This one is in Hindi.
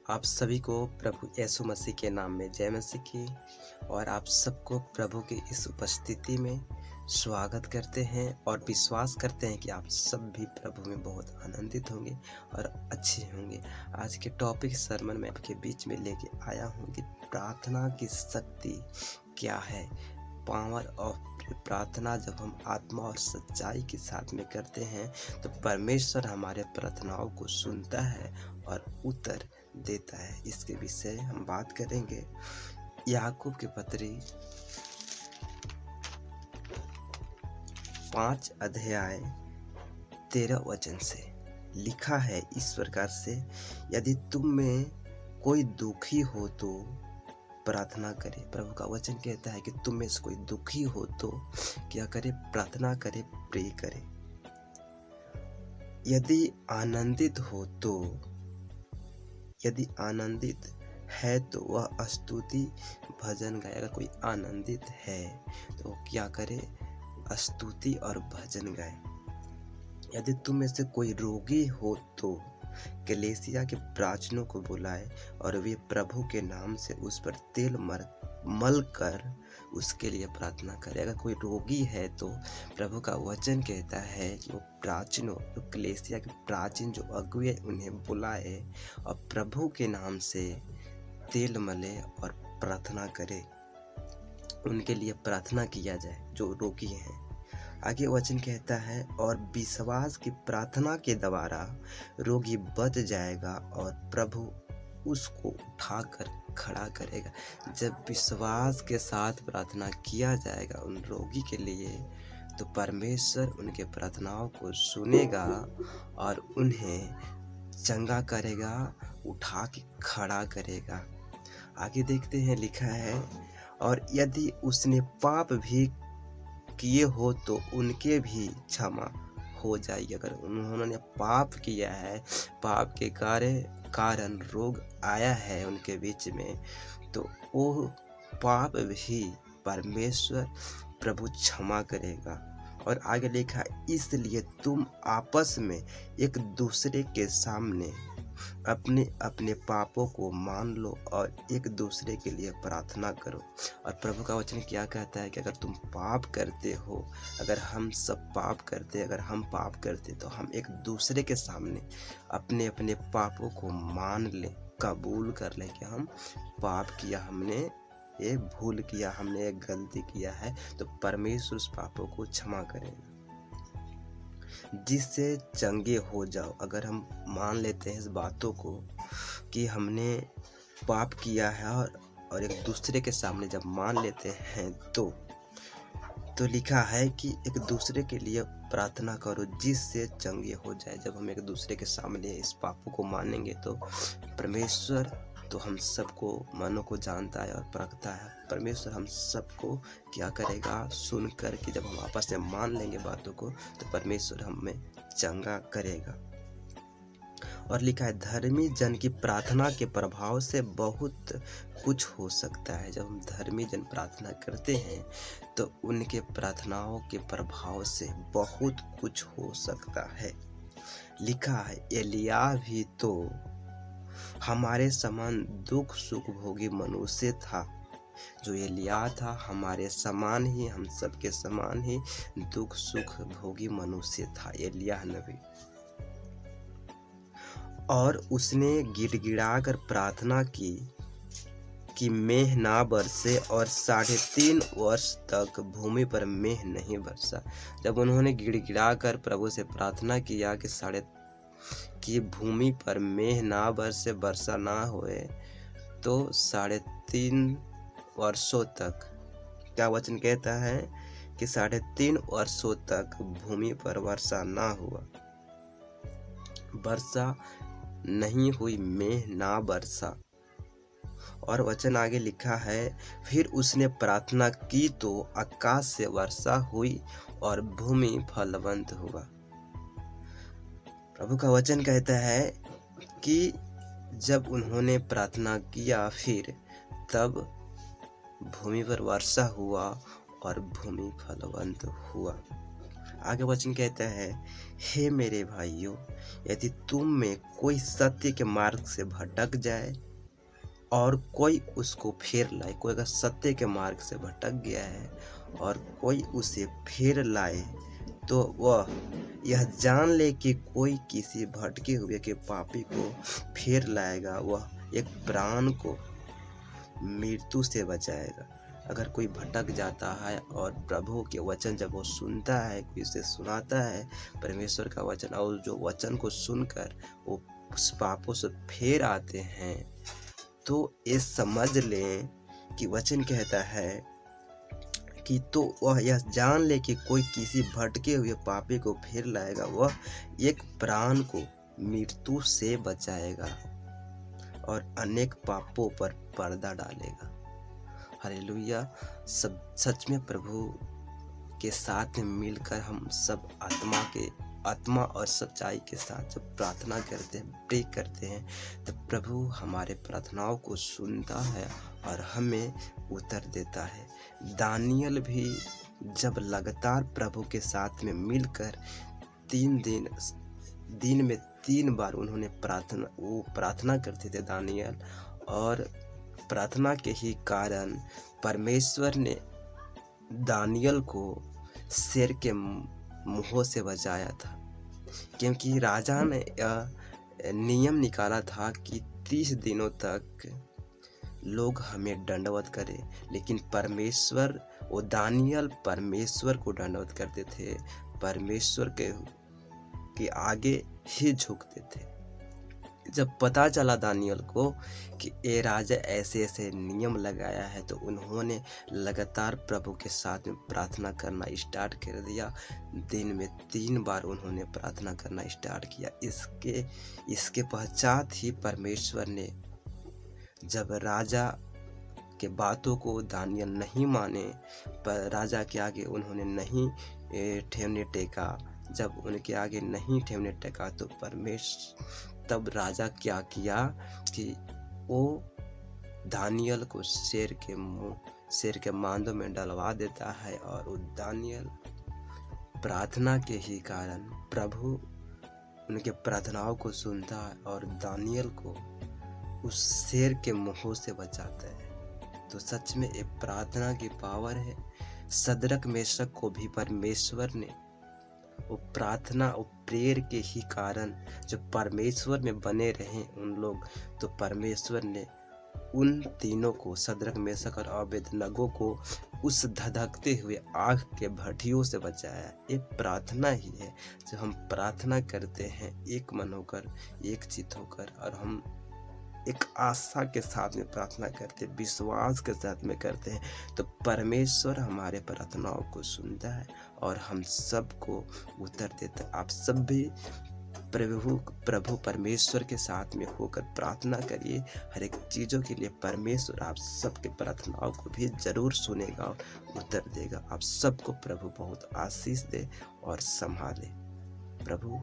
आप सभी को प्रभु यीशु मसीह के नाम में जय मसीह की। और आप सबको प्रभु की इस उपस्थिति में स्वागत करते हैं और विश्वास करते हैं कि आप सब भी प्रभु में बहुत आनंदित होंगे और अच्छे होंगे। आज के टॉपिक सरमन में आपके बीच में लेके आया हूँ कि प्रार्थना की शक्ति क्या है। पावर ऑफ प्रार्थना जब हम आत्मा और सच्चाई के साथ में करते हैं तो परमेश्वर हमारे प्रार्थनाओं को सुनता है और उत्तर देता है। इसके विषय हम बात करेंगे। याकूब की पत्री 5 अध्याय 13 वचन से लिखा है इस प्रकार से, यदि तुम में कोई दुखी हो तो प्रार्थना करे। प्रभु का वचन कहता है कि तुम में से कोई दुखी हो तो क्या करे? प्रार्थना करे, प्रे करे। यदि आनंदित हो तो, यदि आनंदित है तो वह स्तुति भजन गाए। अगर कोई आनंदित है तो क्या करे? स्तुति और भजन गाए। यदि तुम में से कोई रोगी हो तो कलीसिया के प्राचीनों को बुलाए और वे प्रभु के नाम से उस पर तेल मल कर उसके लिए प्रार्थना करे। अगर कोई रोगी है तो प्रभु का वचन कहता है कि वो प्राचीनों, जो कलीसिया के प्राचीन जो अगुए, उन्हें बुलाए और प्रभु के नाम से तेल मले और प्रार्थना करे। उनके लिए प्रार्थना किया जाए जो रोगी हैं। आगे वचन कहता है, और विश्वास की प्रार्थना के द्वारा रोगी बच जाएगा और प्रभु उसको उठाकर खड़ा करेगा। जब विश्वास के साथ प्रार्थना किया जाएगा उन रोगी के लिए तो परमेश्वर उनके प्रार्थनाओं को सुनेगा और उन्हें चंगा करेगा, उठा के खड़ा करेगा। आगे देखते हैं, लिखा है, और यदि उसने पाप भी किए हो तो उनके भी क्षमा हो जाएगी। अगर उन्होंने पाप किया है, पाप के कारण रोग आया है उनके बीच में, तो वो पाप भी परमेश्वर प्रभु क्षमा करेगा। और आगे लिखा, इसलिए तुम आपस में एक दूसरे के सामने अपने अपने पापों को मान लो और एक दूसरे के लिए प्रार्थना करो। और प्रभु का वचन क्या कहता है कि अगर तुम पाप करते हो, अगर हम सब पाप करते, अगर हम पाप करते तो हम एक दूसरे के सामने अपने अपने पापों को मान लें, कबूल कर लें कि हम पाप किया, हमने ये भूल किया, हमने एक गलती किया है, तो परमेश्वर उस पापों को क्षमा करेगा, जिससे चंगे हो जाओ। अगर हम मान लेते हैं इस बातों को कि हमने पाप किया है और एक दूसरे के सामने जब मान लेते हैं तो लिखा है कि एक दूसरे के लिए प्रार्थना करो जिससे चंगे हो जाए। जब हम एक दूसरे के सामने इस पापों को मानेंगे तो परमेश्वर तो हम सबको मनों को जानता है और परखता है। परमेश्वर हम सबको क्या करेगा? सुन कर कि जब हम आपस में मान लेंगे बातों को तो परमेश्वर हमें चंगा करेगा। और लिखा है, धर्मी जन की प्रार्थना के प्रभाव से बहुत कुछ हो सकता है। जब हम धर्मी जन प्रार्थना करते हैं तो उनके प्रार्थनाओं के प्रभाव से बहुत कुछ हो सकता है। लिखा है, एलिया भी तो हमारे समान दुख सुख भोगी मनुष्य था। जो एलिया था हमारे समान ही, हम सबके समान ही दुख सुख भोगी मनुष्य था एलिया नबी। और उसने गिड़गिड़ाकर प्रार्थना की कि मेघ ना बरसे, और 3.5 वर्ष तक भूमि पर मेघ नहीं बरसा। जब उन्होंने गिड़गिड़ाकर प्रभु से प्रार्थना किया कि भूमि पर मेघ ना बरसे, वर्षा ना होए, तो 3.5 वर्षों तक, क्या वचन कहता है कि 3.5 वर्षों तक भूमि पर वर्षा ना हुआ, वर्षा नहीं हुई, मेघ ना बरसा। और वचन आगे लिखा है, फिर उसने प्रार्थना की तो आकाश से वर्षा हुई और भूमि फलवंत हुआ। प्रभु का वचन कहता है कि जब उन्होंने प्रार्थना किया फिर तब भूमि पर वर्षा हुआ और भूमि फलवंत हुआ। आगे वचन कहता है, हे मेरे भाइयों, यदि तुम में कोई सत्य के मार्ग से भटक जाए और कोई उसको फेर लाए, कोई अगर सत्य के मार्ग से भटक गया है और कोई उसे फेर लाए, तो वह यह जान ले कि कोई किसी भटके हुए के पापी को फेर लाएगा, वह एक प्राण को मृत्यु से बचाएगा। अगर कोई भटक जाता है और प्रभु के वचन जब वो सुनता है, कोई उसे सुनाता है परमेश्वर का वचन, और जो वचन को सुनकर वो उस पापों से फेर आते हैं, तो ये समझ लें कि वचन कहता है कि तो वह यह जान ले कि कोई किसी भटके हुए पापी को फेर लाएगा, वह एक प्राण को मृत्यु से बचाएगा और अनेक पापों पर पर्दा डालेगा। हालेलुया। सब सच में प्रभु के साथ में मिलकर हम सब आत्मा और सच्चाई के साथ जब प्रार्थना करते हैं, प्रे करते हैं, तो प्रभु हमारे प्रार्थनाओं को सुनता है और हमें उत्तर देता है। दानियल भी जब लगातार प्रभु के साथ में मिलकर 3 दिन में 3 बार उन्होंने प्रार्थना करते थे दानियल, और प्रार्थना के ही कारण परमेश्वर ने दानियल को शेर के मुंह से बचाया था, क्योंकि राजा ने यह नियम निकाला था कि 30 दिनों तक लोग हमें दंडवत करें, लेकिन परमेश्वर, वो दानियल परमेश्वर को दंडवत करते थे, परमेश्वर के आगे ही झुकते थे। जब पता चला दानियल को कि ये राजा ऐसे ऐसे नियम लगाया है, तो उन्होंने लगातार प्रभु के साथ में प्रार्थना करना स्टार्ट कर दिया। दिन में 3 बार उन्होंने प्रार्थना करना स्टार्ट किया। इसके पश्चात ही परमेश्वर ने, जब राजा के बातों को दानियल नहीं माने, पर राजा के आगे उन्होंने नहीं ठेवने टेका, जब उनके आगे नहीं ठेवने टेका, तो तब राजा क्या किया कि वो दानियल को शेर के मांदों में डलवा देता है, और वो दानियल प्रार्थना के ही कारण प्रभु उनके प्रार्थनाओं को सुनता है और दानियल को उस शेर के मुंह से बचाता है। तो सच में ये प्रार्थना की पावर है। सदरक मेशक को भी परमेश्वर ने वो प्रार्थना और प्रेयर के ही कारण जो परमेश्वर में बने रहे उन लोग, तो परमेश्वर ने उन तीनों को, सदरक मेशक और अबेदनगो को, उस धधकते हुए आग के भट्ठियों से बचाया। ये प्रार्थना ही है। जब हम प्रार्थना करते हैं एक मन होकर, एक चित होकर, और हम एक आशा के साथ में प्रार्थना करते, विश्वास के साथ में करते हैं, तो परमेश्वर हमारे प्रार्थनाओं को सुनता है और हम सबको उत्तर देता है। आप सब भी प्रभु परमेश्वर के साथ में होकर प्रार्थना करिए। हर एक चीज़ों के लिए परमेश्वर आप सबके प्रार्थनाओं को भी जरूर सुनेगा और उत्तर देगा। आप सबको प्रभु बहुत आशीष दे और संभाले। प्रभु